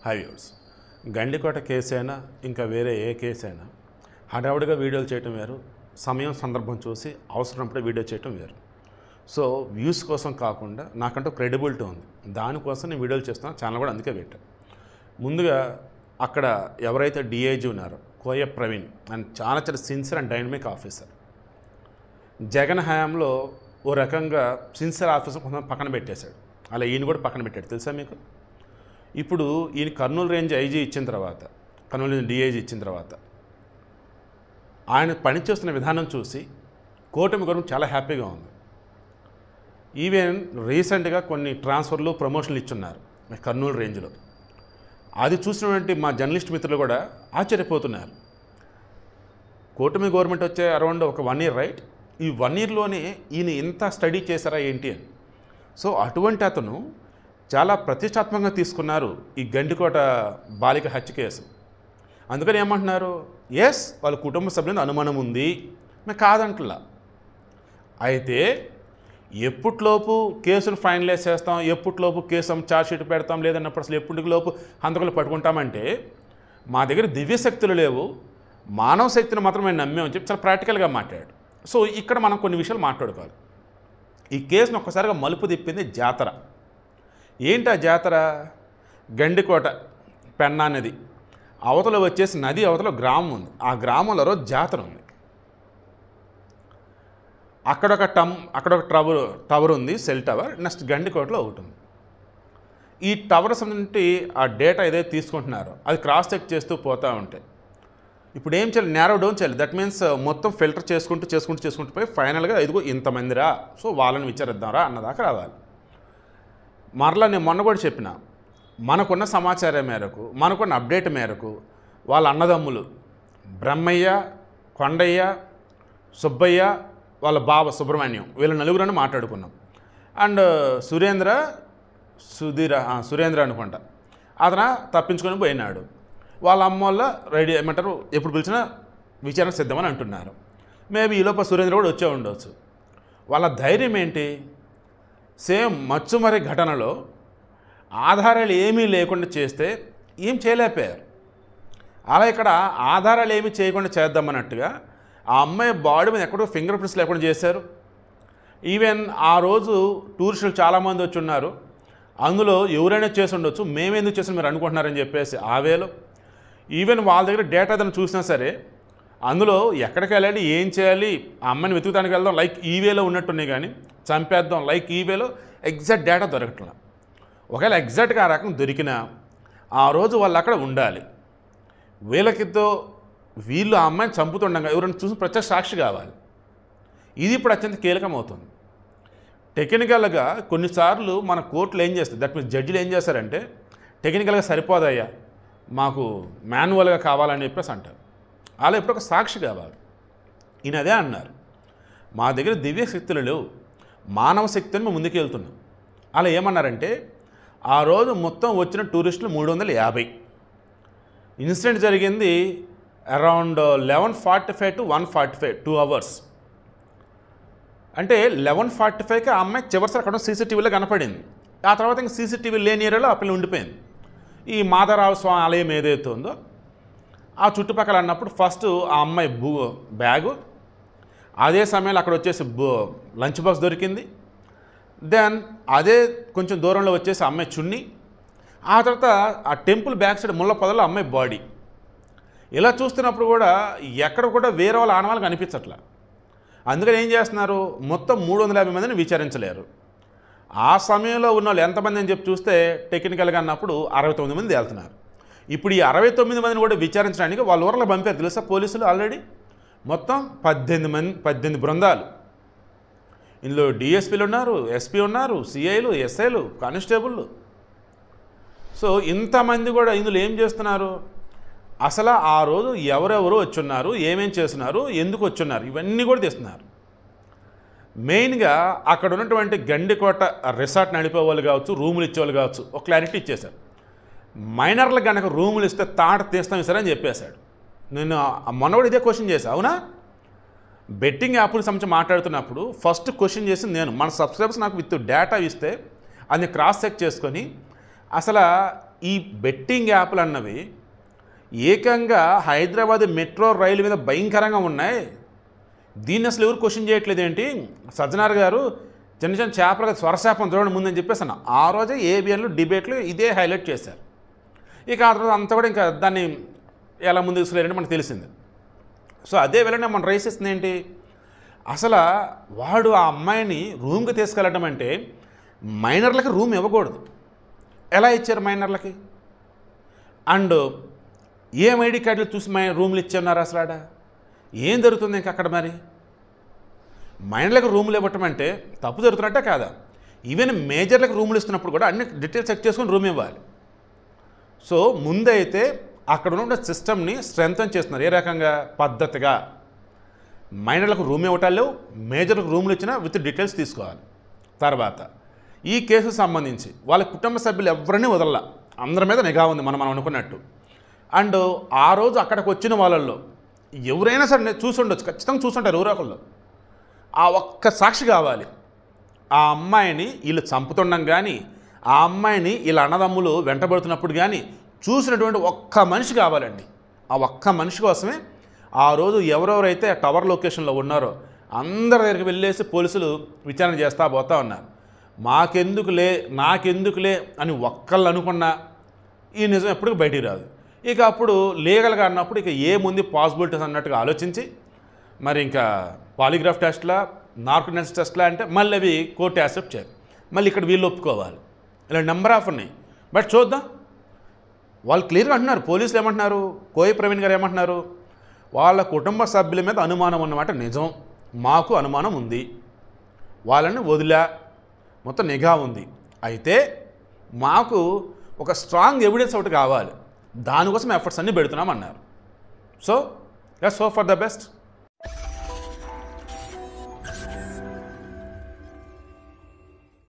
High viewers, Gandikota కేసైనా ఇంకా వేరే ఏ కేసైనా హడావుడిగా వీడియోలు చేయటం వేరు, సమయం సందర్భం చూసి అవసరమైనప్పుడే వీడియో చేయటం వేరు. సో వ్యూస్ కోసం కాకుండా నాకంటూ క్రెడిబిలిటీ ఉంది, దానికోసం నేను వీడియోలు చేస్తున్నాను. ఛానల్ కూడా అందుకే పెట్టాను. ముందుగా అక్కడ ఎవరైతే డిఐజీ ఉన్నారో కోయ ప్రవీణ్ అండ్ చాలా sincere and dynamic officer. Jagan హయాంలో ఓ రకంగా సిన్సియర్ ఆఫీసర్ కొంతమంది పక్కన పెట్టేశాడు, అలా ఈయన కూడా పక్కన పెట్టాడు. తెలుసా మీకు? ఇప్పుడు ఈయన కర్నూలు రేంజ్ ఐజీ ఇచ్చిన తర్వాత, కర్నూలు రేంజ్ డిఐజీ ఇచ్చిన తర్వాత ఆయన పనిచేస్తున్న విధానం చూసి కూటమి గవర్నమెంట్ చాలా హ్యాపీగా ఉంది. ఈవెన్ రీసెంట్గా కొన్ని ట్రాన్స్ఫర్లు ప్రమోషన్లు ఇచ్చున్నారు కర్నూలు రేంజ్లో. అది చూసినటువంటి మా జర్నలిస్ట్ మిత్రులు కూడా ఆశ్చర్యపోతున్నారు. కూటమి గవర్నమెంట్ వచ్చే అరౌండ్ ఒక 1 year రైట్, ఈ 1 yearలోనే ఈయన ఇంత స్టడీ చేశారా ఏంటి అని. సో అటువంటి అతను చాలా ప్రతిష్టాత్మకంగా తీసుకున్నారు ఈ గండికోట బాలిక హత్య కేసు. అందుకని ఏమంటున్నారు, ఎస్ వాళ్ళ కుటుంబ సభ్యుల అనుమానం ఉంది, మేము కాదంటలా. అయితే ఎప్పటిలోపు కేసును ఫైనలైజ్ చేస్తాం, ఎప్పటిలోపు కేసు ఛార్జ్షీట్ పెడతాం, లేదన్నప్పుడు అసలు ఎప్పటిలోపు హంతకులు పట్టుకుంటామంటే మా దగ్గర దివ్యశక్తులు లేవు, మానవ శక్తిని మాత్రమే నమ్మేమని చెప్పి చాలా ప్రాక్టికల్గా మాట్లాడాడు. సో ఇక్కడ మనం కొన్ని విషయాలు మాట్లాడుకోవాలి. ఈ కేసును ఒక్కసారిగా మలుపు తిప్పింది జాతర. ఏంటి ఆ జాతర? గండికోట పెన్నా నది అవతల వచ్చేసి నది అవతల గ్రామం ఉంది. ఆ గ్రామంలో రోజు జాతర ఉంది. అక్కడొక టవర్ ఉంది, సెల్ టవర్. నెక్స్ట్ గండికోటలో ఒకటి ఉంది. ఈ టవర్ సంబంధించి ఆ డేటా ఏదైతే తీసుకుంటున్నారో అది క్రాస్ చెక్ చేస్తూ పోతూ ఉంటాయి. ఇప్పుడు ఏం చేయాలి, నేరో డౌన్ చేయాలి. దట్ మీన్స్ మొత్తం ఫిల్టర్ చేసుకుంటూ పోయి ఫైనల్గా ఇదిగో ఇంతమందిరా, సో వాళ్ళని విచారిద్దాంరా అన్నదాకా రావాలి. మరలా నేను మొన్న కూడా చెప్పిన, మనకున్న సమాచారం మేరకు, మనకున్న అప్డేట్ మేరకు వాళ్ళ అన్నదమ్ములు బ్రహ్మయ్య, కొండయ్య, సుబ్బయ్య, వాళ్ళ బావ సుబ్రహ్మణ్యం, వీళ్ళ నలుగురని మాట్లాడుకున్నాం. అండ్ సురేంద్ర అనుకుంటా, అతను తప్పించుకొని పోయినాడు. వాళ్ళ అమ్మ వాళ్ళ రెడీ ఏమంటారు, ఎప్పుడు పిలిచినా విచారణ సిద్ధమని అంటున్నారు. మేబీ ఈలోప సురేంద్ర కూడా వచ్చే ఉండవచ్చు. వాళ్ళ ధైర్యం ఏంటి? సేమ్ మచ్చుమరి ఘటనలో ఆధారాలు ఏమీ లేకుండా చేస్తే ఏం చేయలేకపోయారు. అలా ఇక్కడ ఆధారాలు ఏమీ చేయకుండా చేద్దామన్నట్టుగా ఆ అమ్మాయి బాడీ మీద ఎక్కడో ఫింగర్ ప్రింట్స్ లేకుండా చేశారు. ఈవెన్ ఆ రోజు టూరిస్టులు చాలామంది వచ్చి ఉన్నారు, అందులో ఎవరైనా చేసి ఉండొచ్చు, మేమెందుకు చేసి మీరు అనుకుంటున్నారని చెప్పేసి ఆవేలో. ఈవెన్ వాళ్ళ దగ్గర డేటా ఏదైనా చూసినా సరే అందులో ఎక్కడికి వెళ్ళాలి, ఏం చేయాలి, ఆ అమ్మాయిని వెతుకుతానికి వెళ్దాం లైక్ ఈవేలో ఉన్నట్టున్నాయి, కానీ చంపేద్దాం లైక్ ఈవేలో ఎగ్జాక్ట్ డేటా దొరకట్లా. ఒకవేళ ఎగ్జాక్ట్గా ఆ రకం దొరికినా ఆ రోజు వాళ్ళు అక్కడ ఉండాలి. వీళ్ళు ఆ అమ్మాయిని చంపుతుండగా ఎవరైనా చూసి ప్రత్యక్ష సాక్షి కావాలి. ఇది ఇప్పుడు అత్యంత కీలకమవుతుంది. టెక్నికల్గా కొన్నిసార్లు మన కోర్టులు ఏం చేస్తారు, దట్ మీన్స్ జడ్జిలు ఏం చేస్తారంటే టెక్నికల్గా సరిపోదయ్యా, మాకు మాన్యువల్గా కావాలని చెప్పేసి అంటారు. అలా ఇప్పుడు ఒక సాక్షి కావాలి. ఈయన అదే అన్నారు, మా దగ్గర దివ్య శక్తులు లేవు, మానవ శక్తిని మేము ముందుకు వెళ్తున్నాం. అలా ఏమన్నారంటే ఆ రోజు మొత్తం వచ్చిన టూరిస్టులు 350. ఇన్సిడెంట్ జరిగింది అరౌండ్ 11:45 to 1:45, 2 hours. అంటే 11:45కి ఆ అమ్మాయి చివరిసారి అక్కడ సీసీటీవీలో కనపడింది. ఆ తర్వాత ఇంక సీసీటీవీ లేని ఏరియాలో ఆ పిల్ల ఉండిపోయింది. ఈ మాధవరావు స్వామి ఆలయం ఏదైతే ఉందో ఆ చుట్టుపక్కల అన్నప్పుడు ఫస్ట్ ఆ అమ్మాయి బ్యాగు, అదే సమయంలో అక్కడ వచ్చేసి లంచ్ బాక్స్ దొరికింది. దెన్ అదే కొంచెం దూరంలో వచ్చేసి అమ్మాయి చున్నీ, ఆ తర్వాత ఆ టెంపుల్ బ్యాక్ సైడ్ ముళ్ళ పొదలో అమ్మాయి బాడీ. ఇలా చూస్తున్నప్పుడు కూడా ఎక్కడ కూడా వేరే వాళ్ళ ఆనవాళ్ళు కనిపించట్లా. అందుకని ఏం చేస్తున్నారు, మొత్తం 350 మందిని విచారించలేరు. ఆ సమయంలో ఉన్న వాళ్ళు ఎంతమంది అని చెప్పి చూస్తే టెక్నికల్గా అన్నప్పుడు 69 మంది వెళ్తున్నారు. ఇప్పుడు ఈ 69 మందిని కూడా విచారించడానికి వాళ్ళ ఊర్లో పంపారు తెలుసా పోలీసులు. ఆల్రెడీ మొత్తం 18 బృందాలు. ఇందులో డిఎస్పీలు ఉన్నారు, ఎస్పీ ఉన్నారు, సిఐలు, ఎస్ఐలు, కానిస్టేబుళ్ళు. సో ఇంతమంది కూడా ఇందులో ఏం చేస్తున్నారు, అసలు ఆ రోజు ఎవరెవరు వచ్చున్నారు, ఏమేం చేస్తున్నారు, ఎందుకు వచ్చున్నారు, ఇవన్నీ కూడా తీస్తున్నారు. మెయిన్గా అక్కడ ఉన్నటువంటి గండికోట రిసార్ట్ నడిపే వాళ్ళు కావచ్చు, రూములు ఇచ్చేవాళ్ళు కావచ్చు, ఒక క్లారిటీ ఇచ్చేశారు. మైనర్లకు కనుక రూములు ఇస్తే తాట తీస్తాం ఇస్తారని చెప్పేశాడు. నేను మొన్న కూడా ఇదే క్వశ్చన్ చేశాను. అవునా, బెట్టింగ్ యాప్కి సంబంధించి మాట్లాడుతున్నప్పుడు ఫస్ట్ క్వశ్చన్ చేసింది నేను. మన సబ్స్క్రైబర్స్ నాకు విత్ డేటా ఇస్తే అది క్రాస్ చెక్ చేసుకొని అసలు ఈ బెట్టింగ్ యాప్లు అన్నవి ఏకంగా హైదరాబాద్ మెట్రో రైలు మీద భయంకరంగా ఉన్నాయి. దీన్ని అసలు ఎవరు క్వశ్చన్ చేయట్లేదు ఏంటి? సజ్జనార్ గారు చిన్న చిన్న చేపలుగా స్వరశాపం చూడండి ముందని చెప్పేసి అన్న ఆ రోజే ఏబిఎన్లో డిబేట్లు ఇదే హైలైట్ చేశారు. ఇక ఆ తర్వాత అంతా కూడా ఇంకా దాన్ని ఎలా ముందుకు తీసుకెళ్ళారంటే మనకు తెలిసింది. సో అదే వేళనే మనం రైస్ చేస్తుంది ఏంటి? అసలు వాడు ఆ అమ్మాయిని రూమ్కి తీసుకెళ్ళడం అంటే మైనర్లకి రూమ్ ఇవ్వకూడదు. ఎలా ఇచ్చారు మైనర్లకి? అండ్ ఏం ఐడి కార్డులు చూసి రూమ్లు ఇచ్చున్నారు అసలు? ఆడ ఏం జరుగుతుంది ఇంక అక్కడ? మరి మైనర్లకు రూములు ఇవ్వటం అంటే తప్పు జరుగుతున్నట్టే కాదా? ఈవెన్ మేజర్లకు రూములు ఇస్తున్నప్పుడు కూడా అన్ని డీటెయిల్స్ చెక్ చేసుకొని రూమ్ ఇవ్వాలి. సో ముందైతే అక్కడ ఉన్న సిస్టమ్ని స్ట్రెంగ్తన్ చేస్తున్నారు. ఏ రకంగా? పద్ధతిగా మైనర్లకు రూమ్ ఇవ్వటాలు లేవు, మేజర్లకు రూములు ఇచ్చినా విత్ డీటెయిల్స్ తీసుకోవాలి. తర్వాత ఈ కేసుకు సంబంధించి వాళ్ళ కుటుంబ సభ్యులు ఎవరిని వదలలా, అందరి మీద నిఘా ఉంది మనం అనుకున్నట్టు. అండ్ ఆ రోజు అక్కడికి వచ్చిన వాళ్ళల్లో ఎవరైనా సరే చూసి ఉండొచ్చు, ఖచ్చితంగా చూసుంటారు ఎవరో ఒకళ్ళు. ఆ ఒక్క సాక్షి కావాలి. ఆ అమ్మాయిని వీళ్ళు చంపుతుండం కానీ, ఆ అమ్మాయిని వీళ్ళ అన్నదమ్ములు వెంటబడుతున్నప్పుడు కానీ చూసినటువంటి ఒక్క మనిషి కావాలండి. ఆ ఒక్క మనిషి కోసమే ఆ రోజు ఎవరెవరైతే టవర్ లొకేషన్లో ఉన్నారో అందరి దగ్గరికి వెళ్ళేసి పోలీసులు విచారణ చేస్తూ పోతూ ఉన్నారు. మాకెందుకులే నాకెందుకులే అని ఒక్కళ్ళు అనుకున్నా ఈ నిజం ఎప్పటికీ బయటికి రాదు. ఇక అప్పుడు లీగల్గా అన్నప్పుడు ఇక ఏముంది పాసిబిలిటీస్ అన్నట్టుగా ఆలోచించి మరి ఇంకా పాలిగ్రాఫ్ టెస్ట్లా, నార్కోటిక్స్ టెస్ట్లా అంటే మళ్ళీ అవి కోర్టు యాక్సెప్ట్ చేయాలి. మళ్ళీ ఇక్కడ వీళ్ళు ఒప్పుకోవాలి. ఇలా నెంబర్ ఆఫ్ ఉన్నాయి. బట్ చూద్దాం. వాళ్ళు క్లియర్గా అంటున్నారు, పోలీసులు ఏమంటున్నారు, కోయి ప్రవీణ్ గారు ఏమంటున్నారు, వాళ్ళ కుటుంబ సభ్యుల మీద అనుమానం ఉన్నమాట నిజం, మాకు అనుమానం ఉంది, వాళ్ళని వదిలా, మొత్తం నిఘా ఉంది, అయితే మాకు ఒక స్ట్రాంగ్ ఎవిడెన్స్ ఒకటి కావాలి, దానికోసం ఎఫర్ట్స్ అన్నీ పెడుతున్నామన్నారు. So let's hope for the best.